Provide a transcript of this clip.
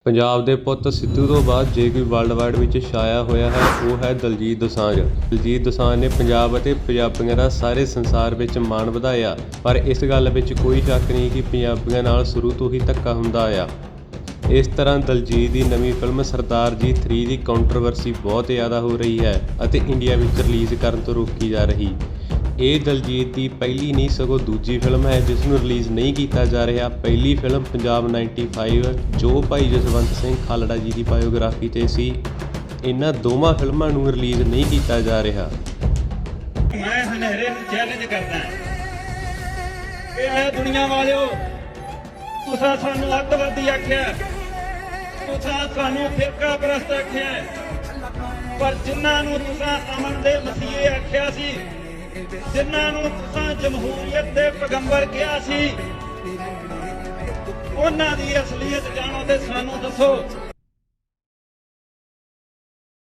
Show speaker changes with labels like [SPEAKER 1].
[SPEAKER 1] ਪੰਜਾਬ ਦੇ ਪੁੱਤ ਸਿੱਧੂ ਤੋਂ ਬਾਅਦ ਜੇ ਕੋਈ ਵਰਲਡ ਵਾਈਡ ਵਿੱਚ ਛਾਇਆ ਹੋਇਆ ਹੈ ਉਹ ਹੈ ਦਲਜੀਤ ਦੋਸਾਂਝ। ਦਲਜੀਤ ਦੋਸਾਂਝ ਨੇ ਪੰਜਾਬ ਅਤੇ ਪੰਜਾਬੀਆਂ ਦਾ ਸਾਰੇ ਸੰਸਾਰ ਵਿੱਚ ਮਾਣ ਵਧਾਇਆ, ਪਰ ਇਸ ਗੱਲ ਵਿੱਚ ਕੋਈ ਸ਼ੱਕ ਨਹੀਂ ਕਿ ਪੰਜਾਬੀਆਂ ਨਾਲ ਸ਼ੁਰੂ ਤੋਂ ਹੀ ਧੱਕਾ ਹੁੰਦਾ ਆਇਆ। ਇਸ ਤਰ੍ਹਾਂ ਦਲਜੀਤ ਦੀ ਨਵੀਂ ਫਿਲਮ ਸਰਦਾਰ ਜੀ 3 ਦੀ ਕੰਟਰੋਵਰਸੀ ਬਹੁਤ ਜ਼ਿਆਦਾ ਹੋ ਰਹੀ ਹੈ ਅਤੇ ਇੰਡੀਆ ਵਿੱਚ ਰਿਲੀਜ਼ ਕਰਨ ਤੋਂ ਰੋਕੀ ਜਾ ਰਹੀ। ਇਹ ਦਲਜੀਤ ਦੀ ਪਹਿਲੀ ਨਹੀਂ ਸਗੋਂ ਦੂਜੀ ਫਿਲਮ ਹੈ ਜਿਸ ਨੂੰ ਰਿਲੀਜ਼ ਨਹੀਂ ਕੀਤਾ ਜਾ ਰਿਹਾ। ਪਹਿਲੀ ਫਿਲਮ ਪੰਜਾਬ 95 ਜੋ ਭਾਈ ਜਸਵੰਤ ਸਿੰਘ ਖਾਲੜਾ ਜੀ ਦੀ ਬਾਇਓਗ੍ਰਾਫੀ 'ਤੇ ਸੀ। ਇਹਨਾਂ ਦੋਵਾਂ ਫਿਲਮਾਂ ਨੂੰ ਰਿਲੀਜ਼ ਨਹੀਂ ਕੀਤਾ ਜਾ ਰਿਹਾ।
[SPEAKER 2] ਮੈਂ ਹਨੇਰੇ ਨੂੰ ਚੈਲੰਜ ਕਰਦਾ ਕਿ ਇਹ ਦੁਨੀਆ ਵਾਲਿਓ, ਤੁਸੀਂ ਸਾਨੂੰ ਅੱਤਵਾਦੀ ਆਖਿਆ, ਤੁਸੀਂ ਸਾਨੂੰ ਫਿਰਕਾ ਪ੍ਰਸਤ ਆਖਿਆ, ਪਰ ਜਿਨ੍ਹਾਂ ਨੂੰ ਤੁਸੀਂ ਅਮਨ ਦੇ ਮਸੀਹੇ ਆਖਿਆ ਸੀ, ਜਿਨ੍ਹਾਂ ਨੂੰ ਤੁਸੀਂ ਜਮਹੂਰੀਅਤ ਦੇ ਪੈਗੰਬਰ ਕਿਹਾ ਸੀ, ਉਹਨਾਂ ਦੀ ਅਸਲੀਅਤ ਜਾਣੋ ਤੇ ਸਾਨੂੰ ਦੱਸੋ।